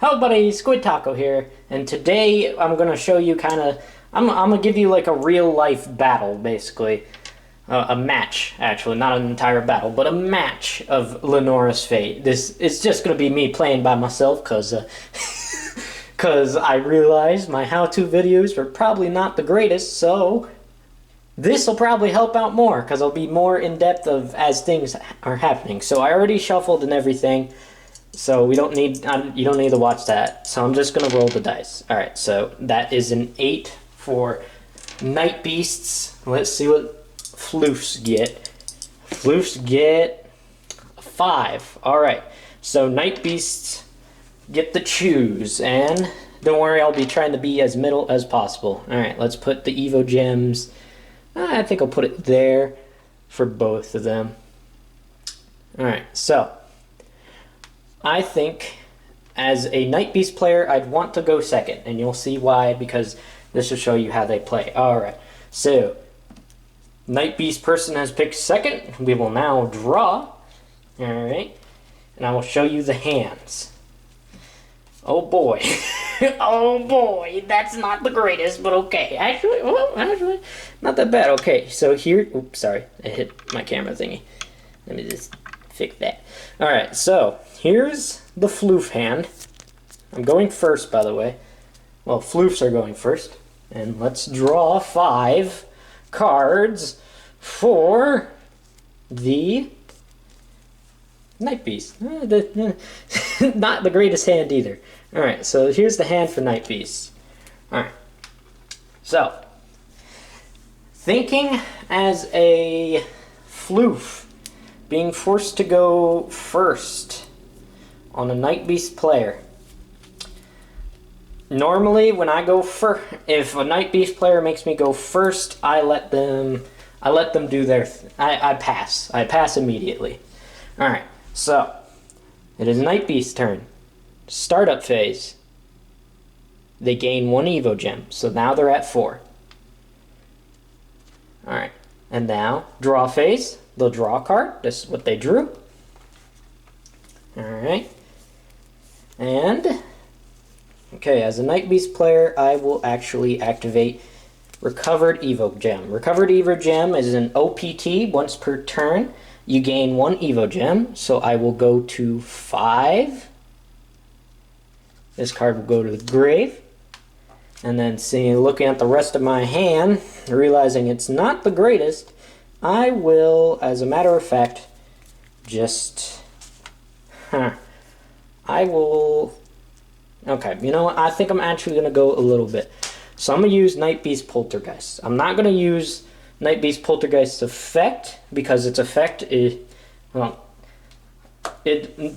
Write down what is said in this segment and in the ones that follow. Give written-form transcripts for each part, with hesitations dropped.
Hello buddy, Squid Taco here, and today I'm going to show you I'm going to give you like a real life battle, basically. A match, actually, not an entire battle, but a match of Linora's Fate. It's just going to be me playing by myself, cause I realized my how-to videos are probably not the greatest, so this will probably help out more, because I'll be more in-depth of as things are happening. So I already shuffled and everything. So you don't need to watch that. So I'm just gonna roll the dice. All right. So that is an 8 for Night Beasts. Let's see what Floofs get. Floofs get a 5. All right. So Night Beasts get the choose, and don't worry, I'll be trying to be as middle as possible. All right. Let's put the Evo gems. I think I'll put it there for both of them. All right. So I think as a Night Beast player, I'd want to go second, and you'll see why, because this will show you how they play. Alright, so Night Beast person has picked second. We will now draw. Alright, and I will show you the hands. Oh boy. Oh boy, that's not the greatest, but okay. Actually, not that bad. Okay, so here, oops, sorry, I hit my camera thingy. Let me just fix that. Alright, so here's the floof hand. I'm going first, by the way. Well, floofs are going first. And let's draw 5 cards for the Night Beast. Not the greatest hand either. Alright, so here's the hand for Night Beast. Alright. So, thinking as a floof, being forced to go first on a Night Beast player. Normally, when I go first, if a Night Beast player makes me go first, I let them do their I pass. I pass immediately. Alright, so it is Night Beast's turn. Startup phase. They gain 1 Evo gem, so now they're at 4. Alright, and now draw phase. They'll draw a card. This is what they drew. Alright. And, okay, as a Night Beast player, I will actually activate Recovered Evo Gem. Recovered Evo Gem is an OPT. Once per turn, you gain 1 Evo Gem. So I will go to 5. This card will go to the grave. And then, looking at the rest of my hand, realizing it's not the greatest, I will, as a matter of fact, just, I will, okay, you know what, I think I'm actually going to go a little bit. So I'm going to use Night Beast Poltergeist. I'm not going to use Night Beast Poltergeist's effect, because its effect is, well,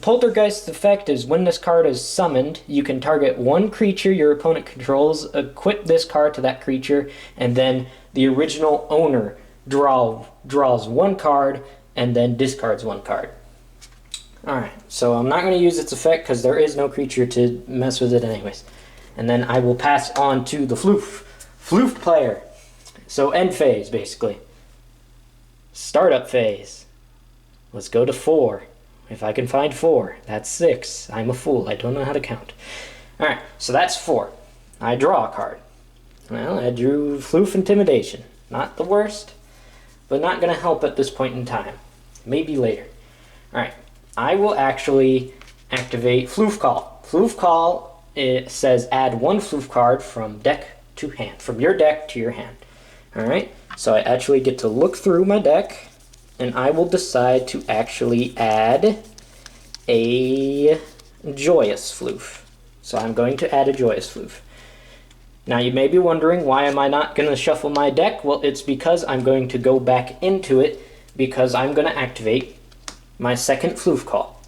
Poltergeist's effect is when this card is summoned, you can target 1 creature your opponent controls, equip this card to that creature, and then the original owner draws 1 card and then discards 1 card. Alright, so I'm not going to use its effect because there is no creature to mess with it anyways. And then I will pass on to the floof. Floof player. So end phase, basically. Startup phase. Let's go to 4. If I can find 4. That's 6. I'm a fool. I don't know how to count. Alright, so that's 4. I draw a card. Well, I drew Floof Intimidation. Not the worst, but not going to help at this point in time. Maybe later. Alright, I will actually activate Floof Call. Floof Call, it says add 1 Floof card from deck to hand. From your deck to your hand. Alright, so I actually get to look through my deck, and I will decide to actually add a Joyous Floof. So I'm going to add a Joyous Floof. Now you may be wondering, why am I not going to shuffle my deck? Well, it's because I'm going to go back into it, because I'm going to activate my second Floof Call.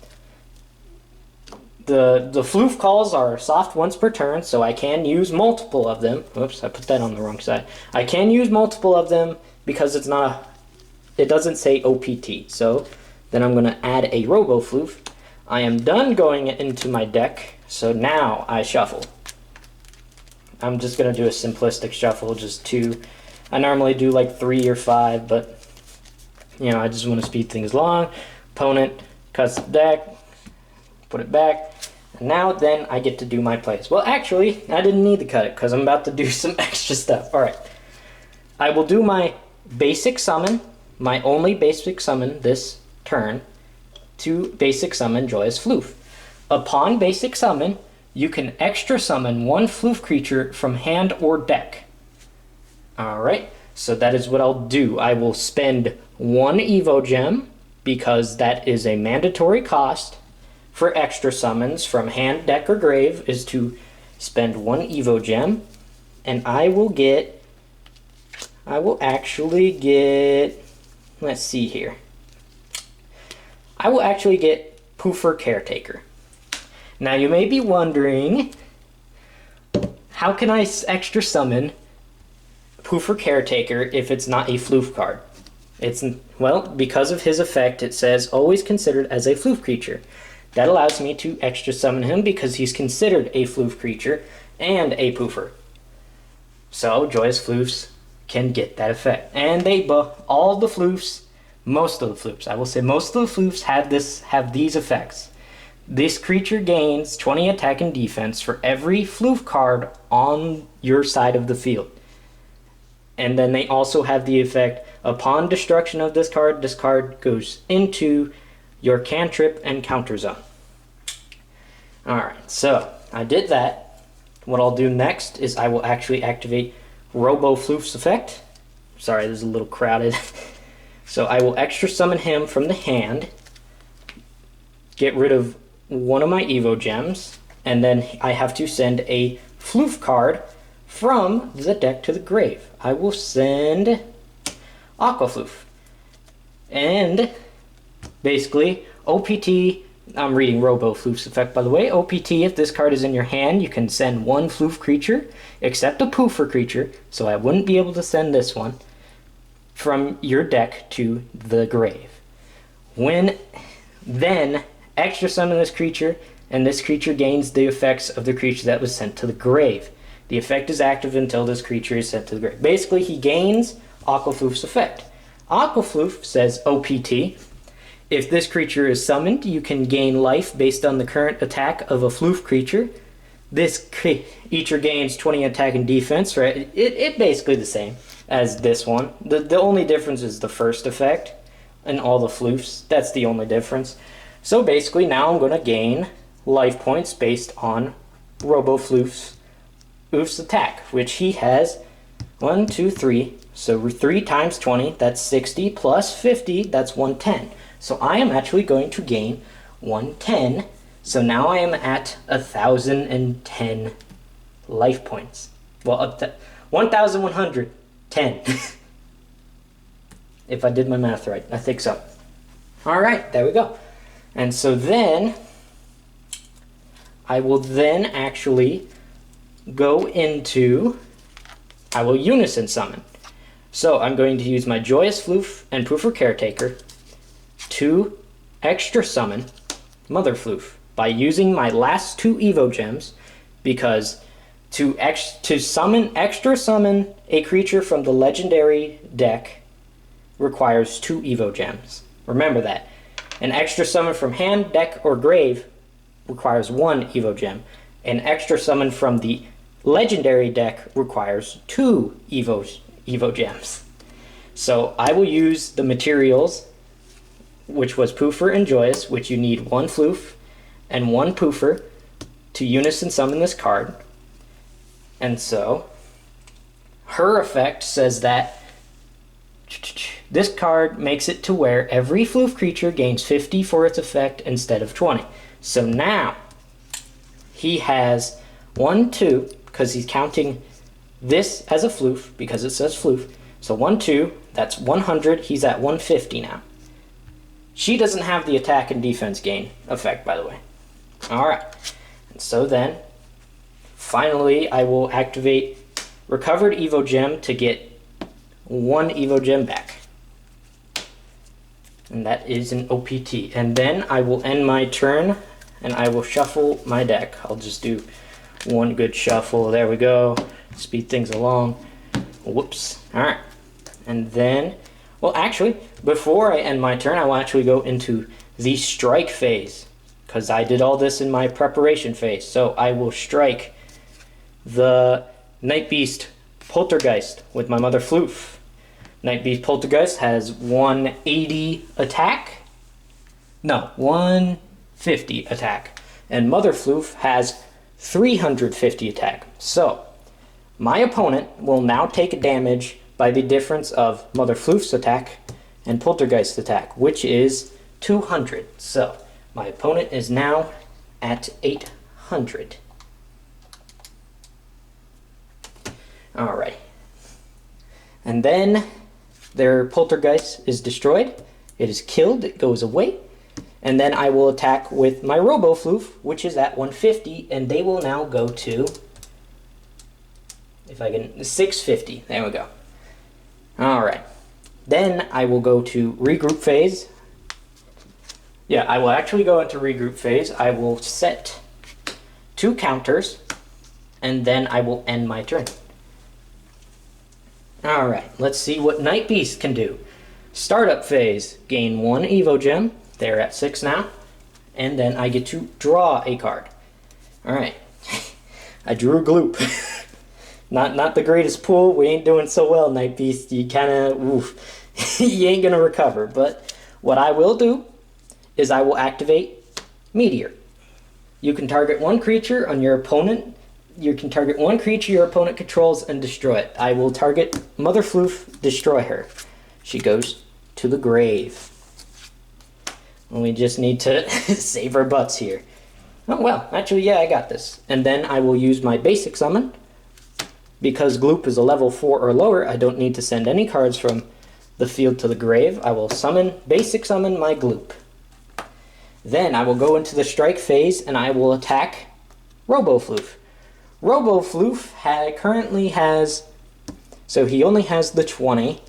The Floof Calls are soft once per turn, so I can use multiple of them. Oops, I put that on the wrong side. I can use multiple of them because it doesn't say OPT. So then I'm going to add a Robo Floof. I am done going into my deck, so now I shuffle. I'm just going to do a simplistic shuffle, just 2. I normally do like 3 or 5, but, you know, I just want to speed things along. Opponent cuts the deck, put it back, And now then I get to do my plays. Well, actually, I didn't need to cut it because I'm about to do some extra stuff. All right. I will do my basic summon, my only basic summon this turn, to basic summon Joyous Floof. Upon basic summon, you can extra summon one Floof creature from hand or deck. Alright, so that is what I'll do. I will spend one Evo Gem, because that is a mandatory cost for extra summons from hand, deck, or grave, is to spend one Evo Gem, and I will actually get, let's see here. I will actually get Poofer Caretaker. Now you may be wondering, how can I extra summon Poofer Caretaker if it's not a Floof card? Well, because of his effect, it says always considered as a Floof creature. That allows me to extra summon him because he's considered a Floof creature and a Poofer. So Joyous Floofs can get that effect. And all the Floofs, most of the Floofs, I will say most of the Floofs have these effects. This creature gains 20 attack and defense for every Floof card on your side of the field. And then they also have the effect, upon destruction of this card goes into your cantrip and counter zone. Alright, so I did that. What I'll do next is I will actually activate Robo Floof's effect. Sorry, this is a little crowded. So I will extra summon him from the hand, get rid of one of my Evo Gems, and then I have to send a Floof card from the deck to the grave. I will send Aqua Floof. And basically, OPT, I'm reading Robo Floof's effect by the way. OPT, if this card is in your hand, you can send one Floof creature, except a Poofer creature, so I wouldn't be able to send this one, from your deck to the grave. Then extra summon this creature, and this creature gains the effects of the creature that was sent to the grave. The effect is active until this creature is sent to the grave. Basically, he gains Aqua Floof's effect. Aqua Floof says OPT. If this creature is summoned, you can gain life based on the current attack of a Floof creature. This creature gains 20 attack and defense, right? It basically the same as this one. The only difference is the first effect and all the Floofs. That's the only difference. So basically now I'm going to gain life points based on Robo Floof's attack, which he has 1, 2, 3. So 3 times 20, that's 60, plus 50, that's 110. So I am actually going to gain 110. So now I am at 1,010 life points. Well, up to 1,110. If I did my math right, I think so. All right, there we go. And so then I will then actually go into, I will unison summon. So I'm going to use my Joyous Floof and Poofer Caretaker to extra summon Mother Floof by using my last 2 Evo Gems, because to extra summon a creature from the legendary deck requires 2 Evo Gems. Remember that. An extra summon from hand, deck, or grave requires 1 Evo Gem. An extra summon from the legendary deck requires 2 Evo Gems. So I will use the materials, which was Poofer and Joyous, which you need 1 Floof and 1 Poofer to unison summon this card. And so her effect says that this card makes it to where every Floof creature gains 50 for its effect instead of 20. So now he has 1, 2, because he's counting this as a Floof because it says Floof. So 1, 2, that's 100. He's at 150 now. She doesn't have the attack and defense gain effect, by the way. Alright. And so then, finally, I will activate Recovered Evo Gem to get 1 Evo Gem back. And that is an OPT. And then I will end my turn and I will shuffle my deck. I'll just do one good shuffle. There we go. Speed things along. Whoops. Alright. And then, well, actually, before I end my turn, I will actually go into the strike phase, because I did all this in my preparation phase. So I will strike the Night Beast Poltergeist with my Mother Floof. Night Beast Poltergeist has 180 attack. No, 150 attack. And Mother Floof has 350 attack. So, my opponent will now take a damage by the difference of Mother Floof's attack and Poltergeist attack, which is 200. So, my opponent is now at 800. Alright. And then their Poltergeist is destroyed. It is killed. It goes away. And then I will attack with my Robo Floof, which is at 150, and they will now go to, if I can, 650. There we go. Alright. Then I will go to regroup phase. Yeah, I will actually go into regroup phase. I will set 2 counters, and then I will end my turn. Alright, let's see what Night Beast can do. Startup phase, gain 1 Evo Gem. They're at 6 now. And then I get to draw a card. Alright. I drew a Gloop. Not the greatest pool. We ain't doing so well, Night Beast. You kinda, oof. You ain't gonna recover. But what I will do is I will activate Meteor. You can target 1 creature on your opponent. You can target 1 creature your opponent controls and destroy it. I will target Mother Floof, destroy her. She goes to the grave. We just need to save our butts here. Oh, well, actually, yeah, I got this. And then I will use my basic summon. Because Gloop is a level 4 or lower, I don't need to send any cards from the field to the grave. I will basic summon my Gloop. Then I will go into the strike phase and I will attack Robo Floof. Robo Floof currently has, so he only has the 20,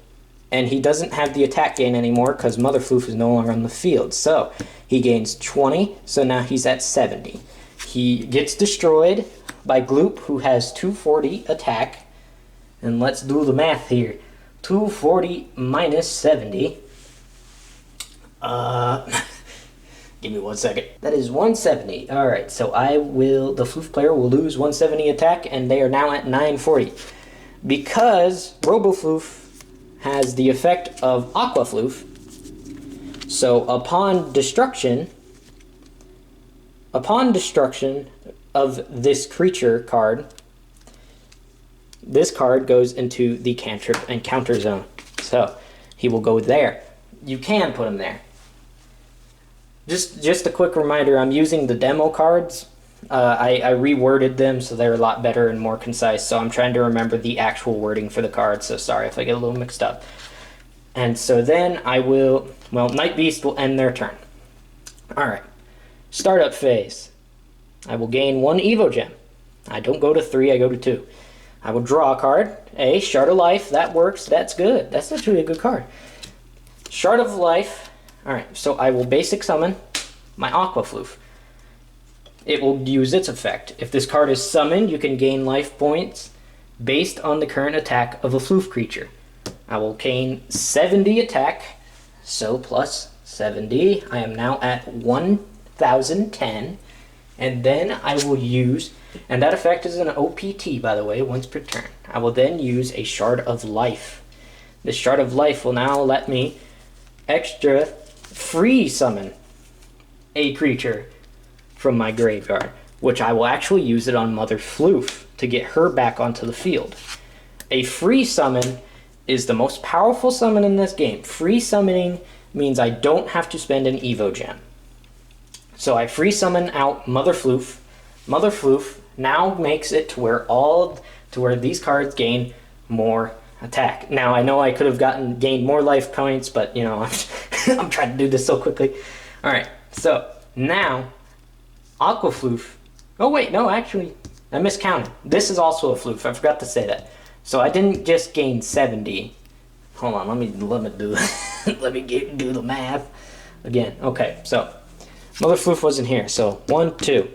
and he doesn't have the attack gain anymore because Mother Floof is no longer on the field. So he gains 20, so now he's at 70. He gets destroyed by Gloop, who has 240 attack. And let's do the math here. 240 minus 70. Give me 1 second. That is 170. Alright, so the Floof player will lose 170 attack, and they are now at 940. Because Robo Floof has the effect of Aqua Floof, so upon destruction of this creature card, this card goes into the cantrip and counter zone. So he will go there. You can put him there. Just a quick reminder, I'm using the demo cards. I reworded them so they're a lot better and more concise, so I'm trying to remember the actual wording for the cards, so sorry if I get a little mixed up. And so then Night Beast will end their turn. Alright, startup phase. I will gain 1 Evo Gem. I don't go to 3, I go to 2. I will draw a card. Shard of Life, that works, that's good. That's actually a good card. Shard of Life. Alright, so I will basic summon my Aqua Floof. It will use its effect. If this card is summoned, you can gain life points based on the current attack of a Floof creature. I will gain 70 attack, so plus 70. I am now at 1010. And then I will use, and that effect is an OPT, by the way, once per turn. I will then use a Shard of Life. This Shard of Life will now let me extra free summon a creature from my graveyard, which I will actually use it on Mother Floof to get her back onto the field. A free summon is the most powerful summon in this game. Free summoning means I don't have to spend an Evo Gem. So I free summon out Mother Floof. Mother Floof now makes it to where these cards gain more attack. Now I know I could have gained more life points, but you know, I'm trying to do this so quickly. Alright, so now Aqua Floof. Oh wait, no, actually, I miscounted. This is also a Floof. I forgot to say that. So I didn't just gain 70. Hold on, let me do do the math again. Okay, so Mother Floof wasn't here. So 1, 2.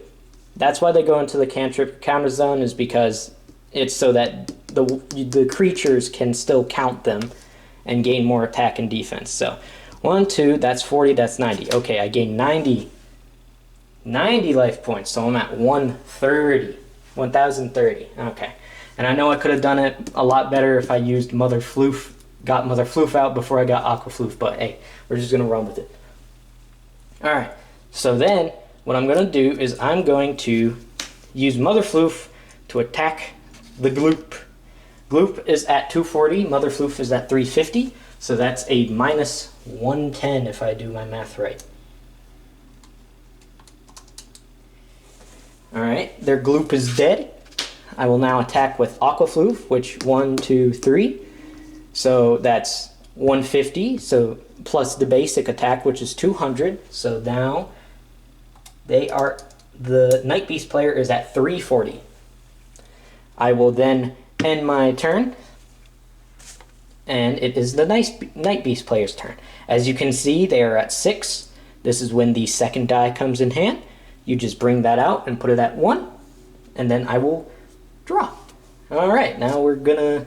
That's why they go into the cantrip counter zone, is because it's so that the creatures can still count them and gain more attack and defense. So 1, 2, that's 40, that's 90. Okay, I gained 90 90 life points, so I'm at 130. 1030. Okay. And I know I could have done it a lot better if I used Mother Floof, got Mother Floof out before I got Aqua Floof, but hey, we're just going to run with it. Alright, so then what I'm going to do is I'm going to use Mother Floof to attack the Gloop. Gloop is at 240, Mother Floof is at 350, so that's a minus 110 if I do my math right. Alright, their Gloop is dead. I will now attack with Aqua Floof, which 1, 2, 3. So that's 150, so plus the basic attack, which is 200. So now the Night Beast player is at 340. I will then end my turn, and it is the Night Beast player's turn. As you can see, they are at 6. This is when the second die comes in hand. You just bring that out and put it at 1, and then I will draw. Alright, now we're gonna...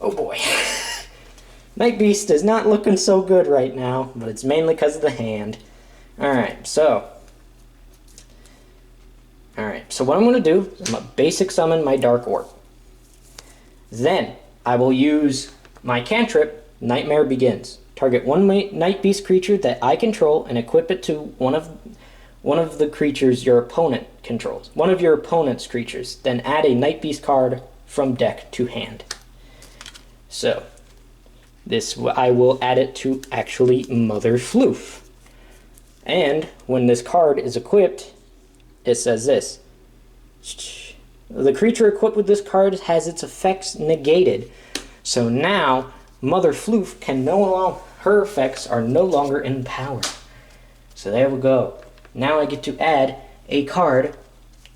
Oh boy. Night Beast is not looking so good right now, but it's mainly because of the hand. Alright, so what I'm going to do is I'm going to basic summon my Dark Orb. Then I will use my cantrip, Nightmare Begins. Target one Night Beast creature that I control and equip it to one of the creatures your opponent controls. One of your opponent's creatures. Then add a Night Beast card from deck to hand. So this, I will add it to actually Mother Floof. And when this card is equipped, it says this. The creature equipped with this card has its effects negated. So now Mother Floof can her effects are no longer in power. So there we go. Now I get to add a card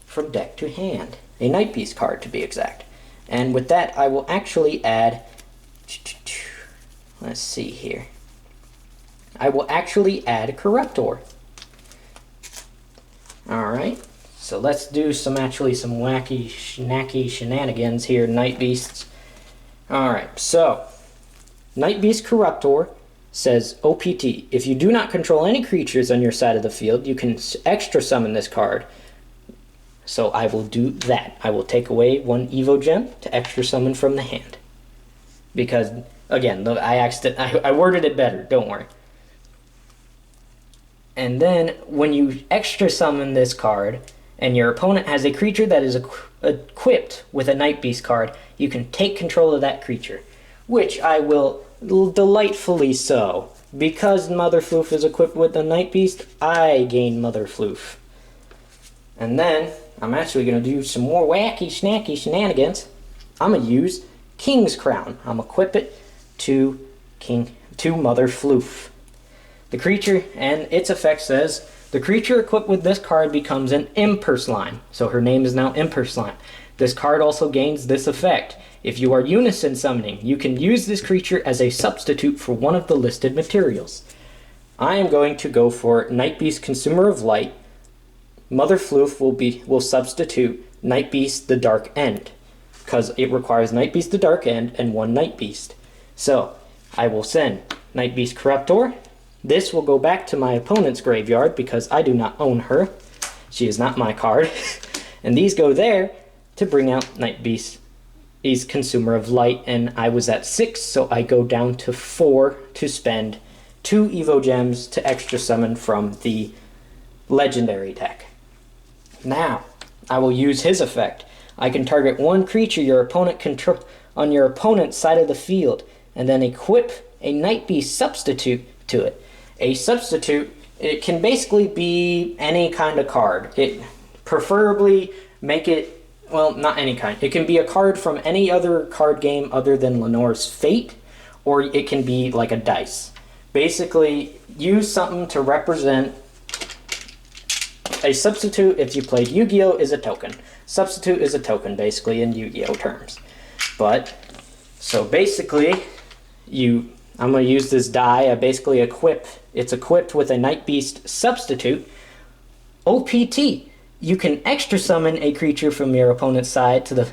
from deck to hand. A Night Beast card to be exact. And with that I will actually add, let's see here. I will actually add Corruptor. Alright, so let's do some wacky, schnacky shenanigans here, Night Beasts. Alright, so Night Beast Corruptor says OPT. If you do not control any creatures on your side of the field, you can extra summon this card. So I will do that. I will take away one Evo Gem to extra summon from the hand. Because, again, I worded it better, don't worry. And then, when you extra summon this card, and your opponent has a creature that is equipped with a Night Beast card, you can take control of that creature. Which I will delightfully so. Because Mother Floof is equipped with the Night Beast, I gain Mother Floof. And then, I'm actually going to do some more wacky, snacky shenanigans. I'm going to use King's Crown. I'm going to equip it to Mother Floof. The creature and its effect says, the creature equipped with this card becomes an Emperor Slime. So her name is now Emperor Slime. This card also gains this effect. If you are unison summoning, you can use this creature as a substitute for one of the listed materials. I am going to go for Night Beast Consumer of Light. Mother Floof will substitute Night Beast the Dark End, because it requires Night Beast the Dark End and one Night Beast. So I will send Night Beast Corruptor. This will go back to my opponent's graveyard because I do not own her. She is not my card. And these go there to bring out Night Beast. He's Consumer of Light, and I was at 6, so I go down to 4 to spend 2 Evo Gems to extra summon from the Legendary deck. Now, I will use his effect. I can target one creature your opponent control on your opponent's side of the field, and then equip a Night Beast substitute to it. A substitute, it can basically be any kind of card. It preferably make it, well, not any kind. It can be a card from any other card game other than Lenore's Fate, or it can be like a dice. Basically, use something to represent a substitute. If you played Yu-Gi-Oh! Is a token. Substitute is a token, basically, in Yu-Gi-Oh! Terms. But, so basically, I'm going to use this die. I basically it's equipped with a Night Beast substitute. OPT. You can extra summon a creature from your opponent's side to the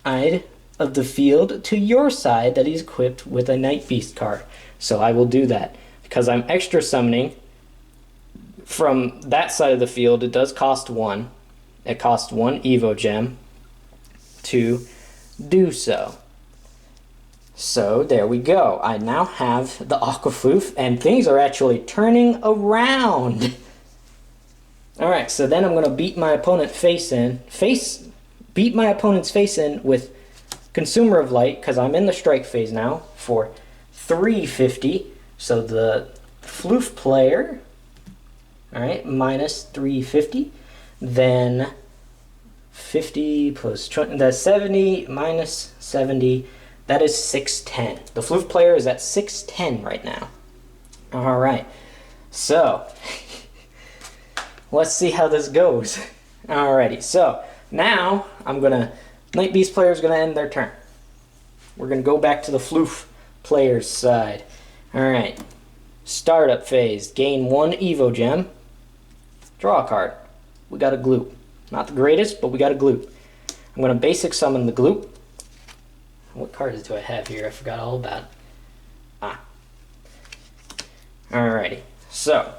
side of the field to your side that is equipped with a Night Beast card. So I will do that. Because I'm extra summoning from that side of the field, it does cost 1. It costs 1 Evo Gem to do so. So there we go. I now have the Aquafloof, and things are actually turning around. Alright, so then I'm going to beat my opponent's face in with Consumer of Light, because I'm in the strike phase now, for 350. So the Floof player, alright, minus 350. Then 50 plus 20, that's 70 minus 70. That is 610. The Floof player is at 610 right now. Alright, so let's see how this goes. Alrighty, so now Night Beast player is gonna end their turn. We're gonna go back to the Floof player's side. Alright, startup phase. Gain 1 Evo Gem. Draw a card. We got a Gloop. Not the greatest, but we got a Gloop. I'm gonna basic summon the Gloop. What cards do I have here? I forgot all about it. Alrighty. So,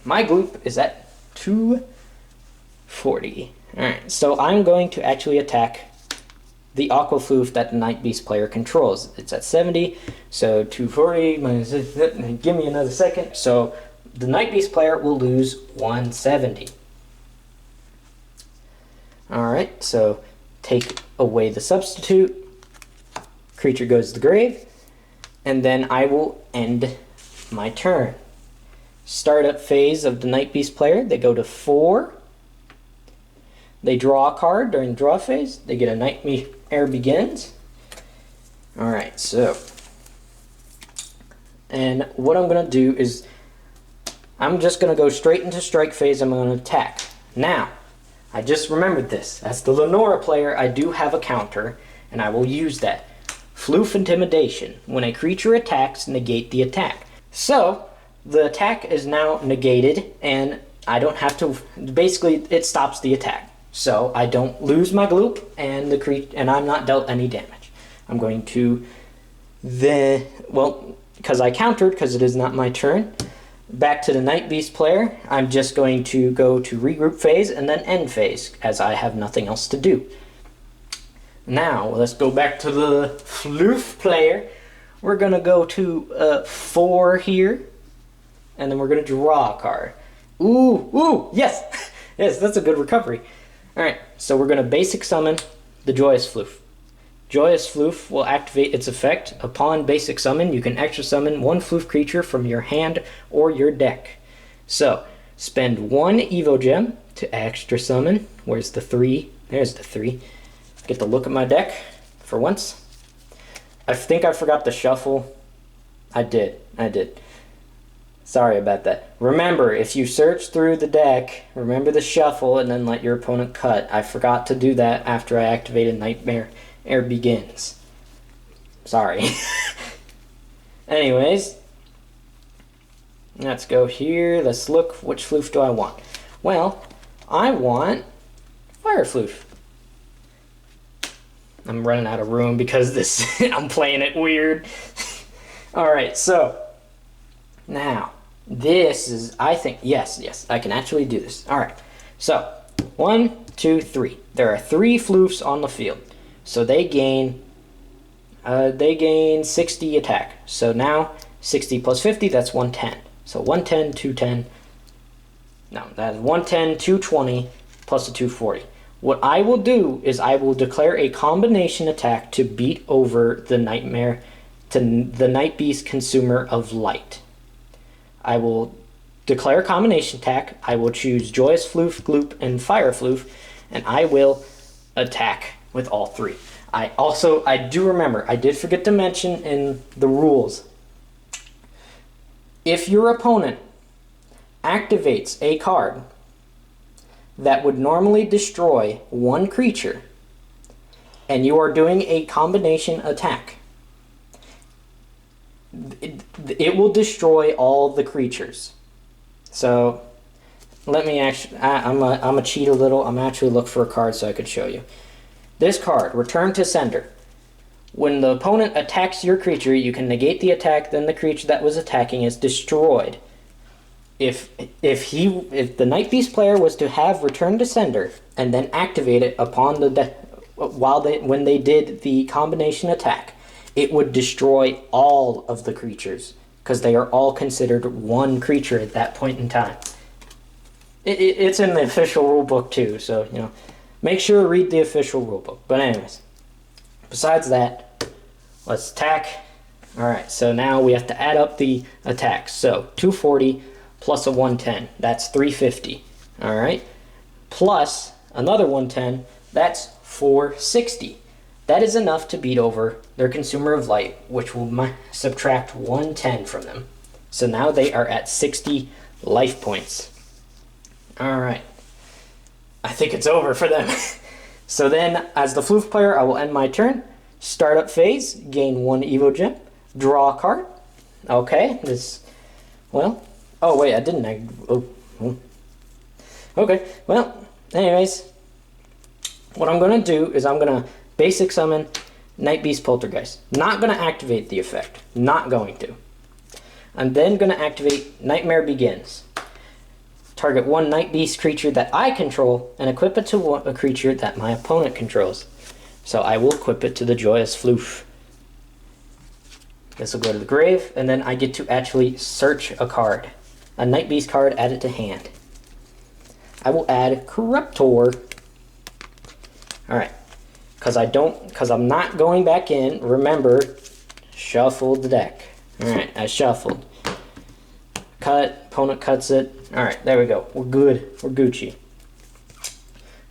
my Gloop is at 240. Alright, so I'm going to actually attack the Aquafloof that the Night Beast player controls. It's at 70, so 240 minus... Give me another second. So, the Night Beast player will lose 170. Alright, so take away the substitute. Creature goes to the grave, and then I will end my turn. Startup phase of the Night Beast player, they go to 4. They draw a card during the draw phase. They get a Nightmare Begins. Alright, so. And what I'm going to do is, I'm just going to go straight into strike phase. I'm going to attack. Now, I just remembered this. As the Linora player, I do have a counter, and I will use that. Floof Intimidation. When a creature attacks, negate the attack. So, the attack is now negated, and I don't have to... Basically, it stops the attack. So, I don't lose my Gloop, and I'm not dealt any damage. I'm going to... Well, because I countered, because it is not my turn. Back to the Night Beast player, I'm just going to go to regroup phase, and then end phase, as I have nothing else to do. Now, let's go back to the Floof player. We're going to go to 4 here, and then we're going to draw a card. Ooh, yes! Yes, that's a good recovery. Alright, so we're going to basic summon the Joyous Floof. Joyous Floof will activate its effect. Upon basic summon, you can extra summon 1 Floof creature from your hand or your deck. So, spend 1 Evo Gem to extra summon. Where's the 3? There's the 3. Get to look at my deck for once. I think I forgot to shuffle. I did. Sorry about that. Remember, if you search through the deck, remember to shuffle and then let your opponent cut. I forgot to do that after I activated Nightmare Begins. Sorry. Anyways, let's go here. Let's look. Which Floof do I want? Well, I want Fire Floof. I'm running out of room because this I'm playing it weird. Alright, so now this is, I think, yes, I can actually do this. Alright, so 1, 2, 3. There are 3 Floofs on the field. So they gain 60 attack. So now 60 plus 50, that's 110. So 110, 210. No, that's 110, 220 plus a 240. What I will do is I will declare a combination attack to beat over the Night Beast Consumer of Light. I will declare a combination attack. I will choose Joyous Floof, Gloop, and Fire Floof, and I will attack with all 3. I do remember, I did forget to mention in the rules, if your opponent activates a card that would normally destroy 1 creature, and you are doing a combination attack, it will destroy all the creatures. So, let me actually, I'm a cheat a little. I'm actually look for a card so I could show you. This card, Return to Sender. When the opponent attacks your creature, you can negate the attack, then the creature that was attacking is destroyed. if the Night Beast player was to have Return to Sender and then activate it upon the when they did the combination attack, it would destroy all of the creatures because they are all considered one creature at that point in time. It's in the official rulebook too, so make sure to read the official rulebook. But anyways, besides that, let's attack. All right, so now we have to add up the attacks. So 240 plus a 110, that's 350. All right, plus another 110, that's 460. That is enough to beat over their Consumer of Light, which will subtract 110 from them. So now they are at 60 life points. All right, I think it's over for them. So then, as the Floof player, I will end my turn. Startup phase, gain 1 Evo Gem, draw a card. Okay, oh wait, I didn't. Okay, well, anyways, what I'm gonna do is I'm gonna basic summon Night Beast Poltergeist. Not gonna activate the effect. Not going to. I'm then gonna activate Nightmare Begins. Target 1 Night Beast creature that I control and equip it to a creature that my opponent controls. So I will equip it to the Joyous Floof. This will go to the grave, and then I get to actually search a card. A Night Beast card, add it to hand. I will add Corruptor. Alright. Because I'm not going back in. Remember, shuffle the deck. Alright, I shuffled. Cut, opponent cuts it. Alright, there we go. We're good. We're Gucci.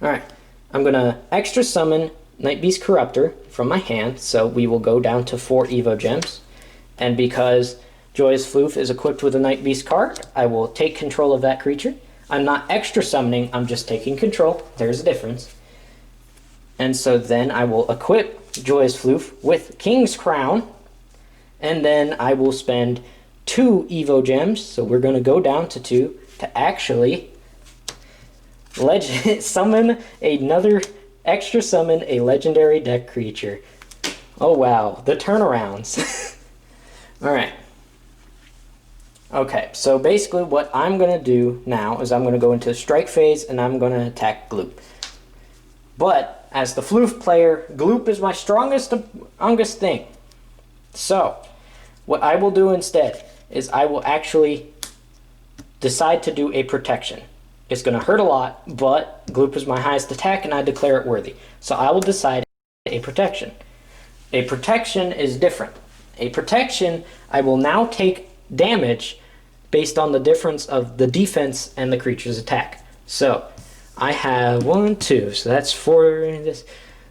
Alright, I'm going to extra summon Night Beast Corruptor from my hand, so we will go down to 4 Evo Gems. And because Joyous Floof is equipped with a Night Beast card, I will take control of that creature. I'm not extra summoning, I'm just taking control. There's a difference. And so then I will equip Joyous Floof with King's Crown, and then I will spend 2 Evo Gems, so we're going to go down to 2, to actually summon a legendary deck creature. Oh wow, the turnarounds. Alright. Okay, so basically what I'm going to do now is I'm going to go into strike phase and I'm going to attack Gloop. But as the Floof player, Gloop is my strongest thing. So what I will do instead is I will actually decide to do a protection. It's going to hurt a lot, but Gloop is my highest attack and I declare it worthy. So I will decide a protection. A protection is different. A protection, I will now take damage based on the difference of the defense and the creature's attack. So I have 1, 2, so that's 4,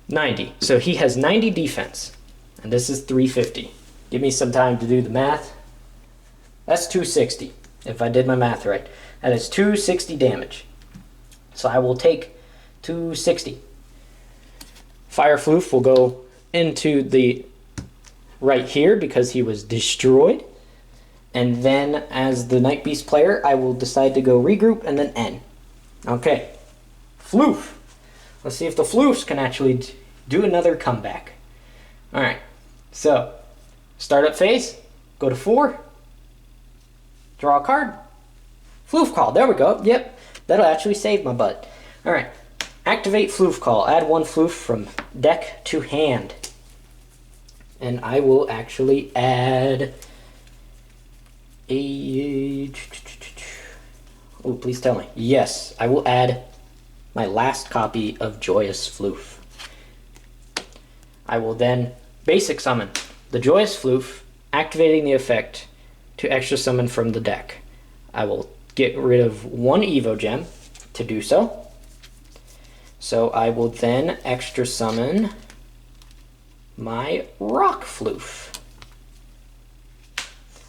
90. So he has 90 defense, and this is 350. Give me some time to do the math. That's 260, if I did my math right. That is 260 damage. So I will take 260. Fire Floof will go into the right here because he was destroyed. And then as the Night Beast player, I will decide to go regroup and then end. Okay. Floof. Let's see if the Floofs can actually do another comeback. Alright. So, startup phase. Go to 4. Draw a card. Floof Call. There we go. Yep. That'll actually save my butt. Alright. Activate Floof Call. Add 1 Floof from deck to hand. And I will actually add a... Oh, please tell me. Yes, I will add my last copy of Joyous Floof. I will then basic summon the Joyous Floof, activating the effect to extra summon from the deck. I will get rid of 1 Evo Gem to do so. So I will then extra summon my Rock Floof.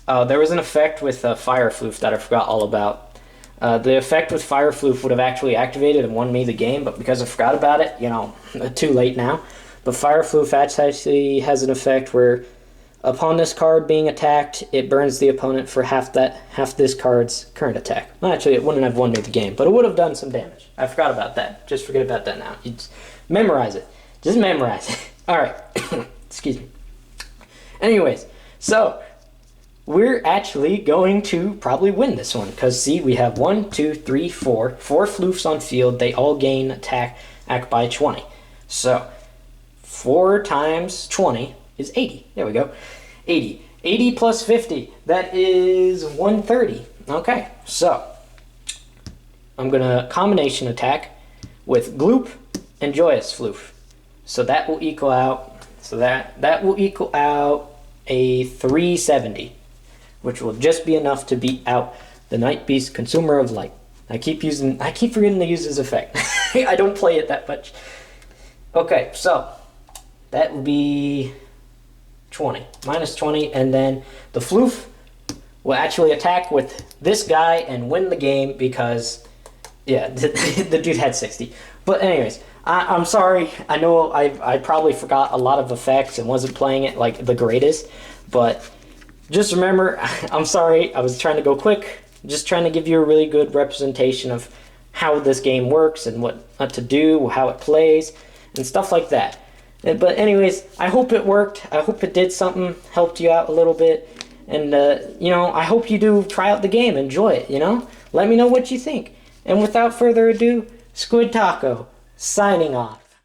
There was an effect with Fire Floof that I forgot all about. The effect with Fire Floof would have actually activated and won me the game, but because I forgot about it, too late now. But Fire Floof actually has an effect where upon this card being attacked, it burns the opponent for half this card's current attack. Well, actually, it wouldn't have won me the game, but it would have done some damage. I forgot about that. Just forget about that now. You just memorize it. Just memorize it. Alright. Excuse me. Anyways, so we're actually going to probably win this one. Because, see, we have 1, 2, 3, 4. 4 floofs on field. They all gain attack by 20. So, 4 times 20 is 80. There we go. 80. 80 plus 50. That is 130. Okay, so I'm going to combination attack with Gloop and Joyous Floof. So that will equal out, that will equal out a 370, which will just be enough to beat out the Night Beast Consumer of Light. I keep forgetting to use his effect. I don't play it that much. Okay, so that will be 20, minus 20, and then the Floof will actually attack with this guy and win the game because, yeah, the dude had 60. But anyways, I'm sorry. I know I probably forgot a lot of effects and wasn't playing it like the greatest, but just remember, I'm sorry. I was trying to go quick, just trying to give you a really good representation of how this game works and what to do, how it plays, and stuff like that. But anyways, I hope it worked. I hope it did something, helped you out a little bit. And, you know, I hope you do try out the game, enjoy it, you know? Let me know what you think. And without further ado, Squid Taco, signing off.